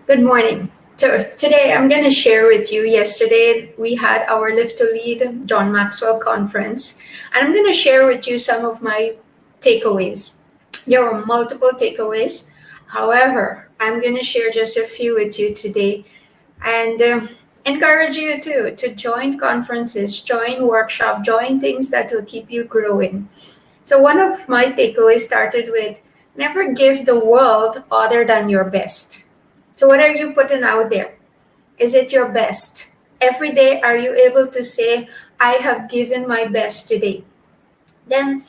Good morning. Today, I'm going to share with you. Yesterday, we had our Live to Lead John Maxwell conference, and I'm going to share with you some of my takeaways. There were multiple takeaways. However, I'm going to share just a few with you today and encourage you to join conferences, join workshops, join things that will keep you growing. So, one of my takeaways started with never give the world other than your best. So, what are you putting out there? Is it your best? Every day, are you able to say, I have given my best today? Then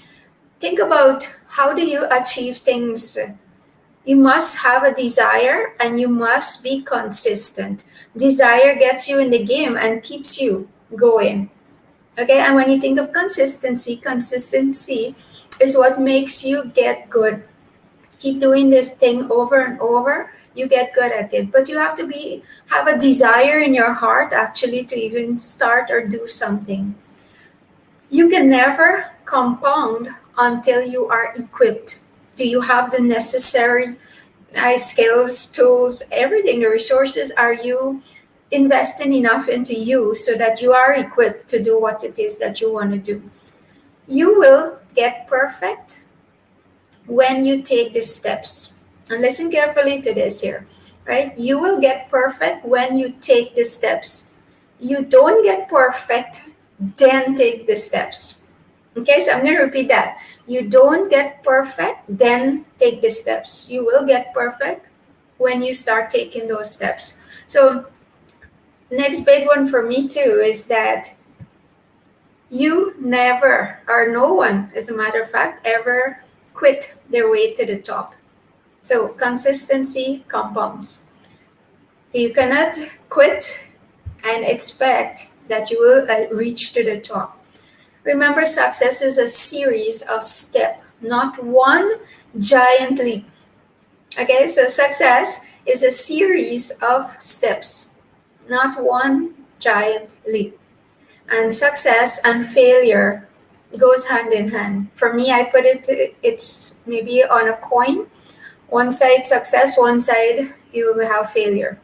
think about how do you achieve things. You must have a desire and you must be consistent. Desire gets you in the game and keeps you going. Okay, and when you think of consistency is what makes you get good. Keep doing this thing over and over, you get good at it. But you have to have a desire in your heart actually to even start or do something. You can never compound until you are equipped. Do you have the necessary skills, tools, everything, the resources? Are you investing enough into you so that you are equipped to do what it is that you want to do? You will get perfect when you take these steps. And listen carefully to this here, right? You will get perfect when you take the steps. You don't get perfect, then take the steps. Okay, so I'm going to repeat that. You don't get perfect, then take the steps. You will get perfect when you start taking those steps. So, next big one for me too is that you never, or no one, as a matter of fact, ever quit their way to the top. So consistency compounds. So you cannot quit and expect that you will reach to the top. Remember, success is a series of steps, not one giant leap. Okay, so success is a series of steps, not one giant leap. And success and failure goes hand in hand. For me, I put it's maybe on a coin. One side success, one side you will have failure.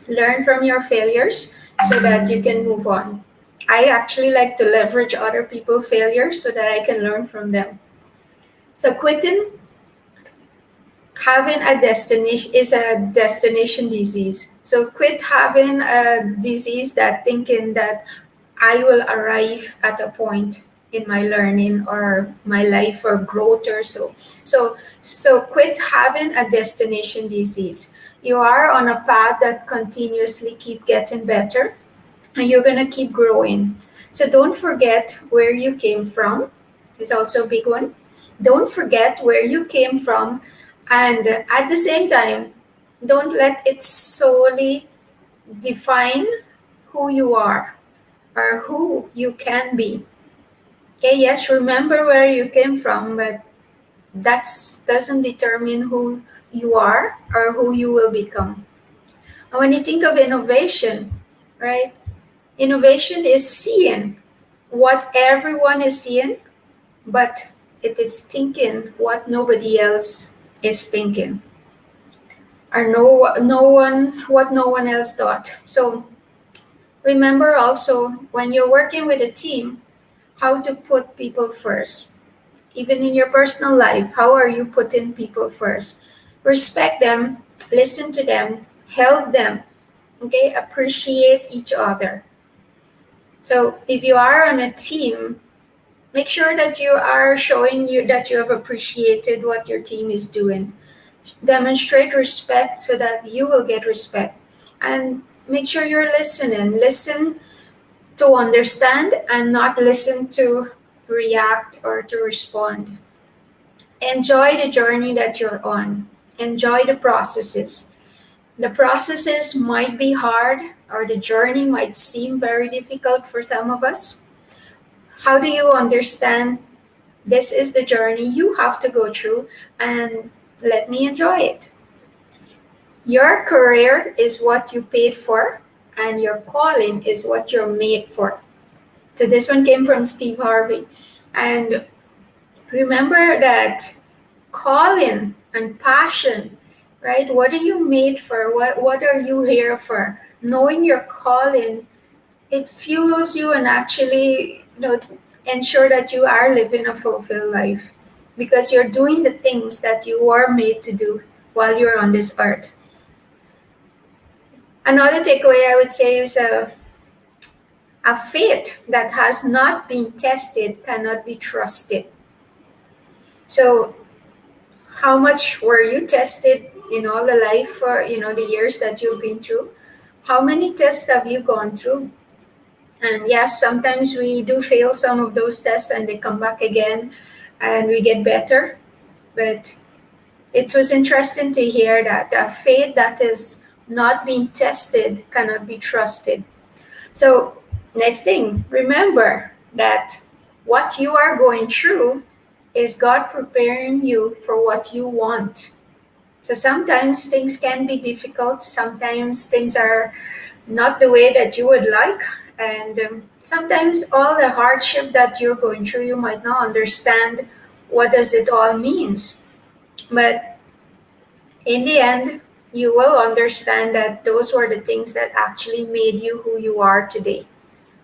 Learn from your failures so that you can move on. I actually like to leverage other people's failures so that I can learn from them. So quitting having a destination is a destination disease. So quit having a disease that thinking that I will arrive at a point in my learning or my life or growth or so. So quit having a destination disease. You are on a path that continuously keep getting better and you're gonna keep growing. So don't forget where you came from. It's also a big one. Don't forget where you came from, and at the same time, don't let it solely define who you are or who you can be. Okay, yes, remember where you came from, but that doesn't determine who you are or who you will become. And when you think of innovation, right? Innovation is seeing what everyone is seeing, but it is thinking what nobody else is thinking, or no one what no one else thought. So remember also when you're working with a team, how to put people first. Even in your personal life, how are you putting people first? Respect them, listen to them, help them, okay? Appreciate each other. So if you are on a team, make sure that you are showing you that you have appreciated what your team is doing. Demonstrate respect so that you will get respect. And make sure you're listening. Listen to understand and not listen to react or to respond. Enjoy the journey that you're on. Enjoy the processes. The processes might be hard or the journey might seem very difficult for some of us. How do you understand this is the journey you have to go through and let me enjoy it? Your career is what you paid for and your calling is what you're made for. So this one came from Steve Harvey. And remember that calling and passion, right? What are you made for? What are you here for? Knowing your calling, it fuels you and actually, ensure that you are living a fulfilled life because you're doing the things that you are made to do while you're on this earth. Another takeaway I would say is a faith that has not been tested cannot be trusted. So, how much were you tested in all the life for the years that you've been through? How many tests have you gone through? And yes, sometimes we do fail some of those tests and they come back again and we get better. But it was interesting to hear that a faith that is not being tested cannot be trusted. So, next thing, remember that what you are going through is God preparing you for what you want. So sometimes things can be difficult, sometimes things are not the way that you would like, and sometimes all the hardship that you're going through, you might not understand what does it all means. But in the end, you will understand that those were the things that actually made you who you are today.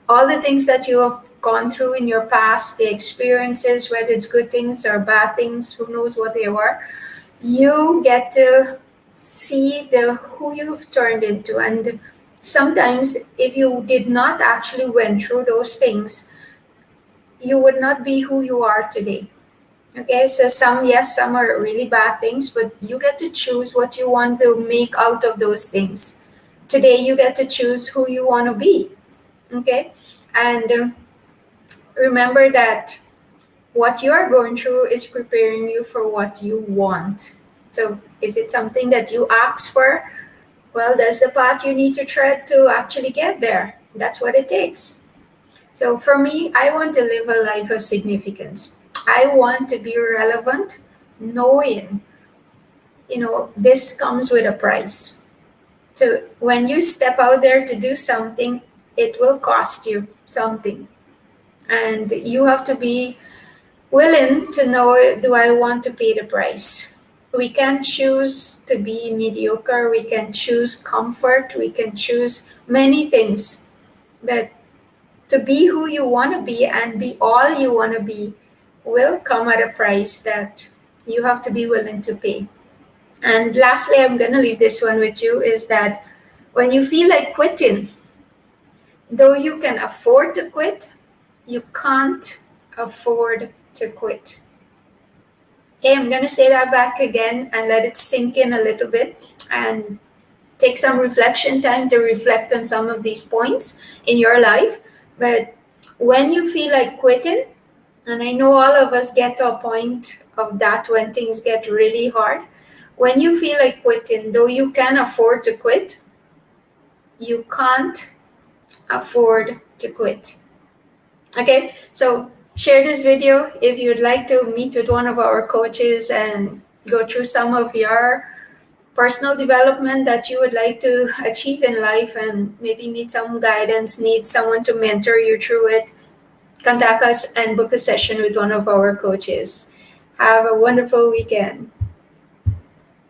All the things that you have gone through in your past, the experiences, whether it's good things or bad things, who knows what they were, you get to see the who you've turned into. And sometimes if you did not actually went through those things, you would not be who you are today. Okay, so some are really bad things, but you get to choose what you want to make out of those things. Today you get to choose who you want to be. Okay, and remember that what you are going through is preparing you for what you want. So, is it something that you ask for? Well, that's the path you need to tread to actually get there. That's what it takes. So, for me, I want to live a life of significance. I want to be relevant, knowing, this comes with a price. So, when you step out there to do something, it will cost you something. And you have to be willing to know, do I want to pay the price? We can choose to be mediocre, we can choose comfort, we can choose many things. But to be who you want to be and be all you want to be will come at a price that you have to be willing to pay. And lastly, I'm going to leave this one with you is that when you feel like quitting, though you can afford to quit, you can't afford to quit. Okay, I'm going to say that back again and let it sink in a little bit and take some reflection time to reflect on some of these points in your life. But when you feel like quitting, and I know all of us get to a point of that when things get really hard, when you feel like quitting, though you can afford to quit, you can't afford to quit. Okay, so share this video if you'd like to meet with one of our coaches and go through some of your personal development that you would like to achieve in life and maybe need some guidance, need someone to mentor you through it. Contact us and book a session with one of our coaches. Have a wonderful weekend.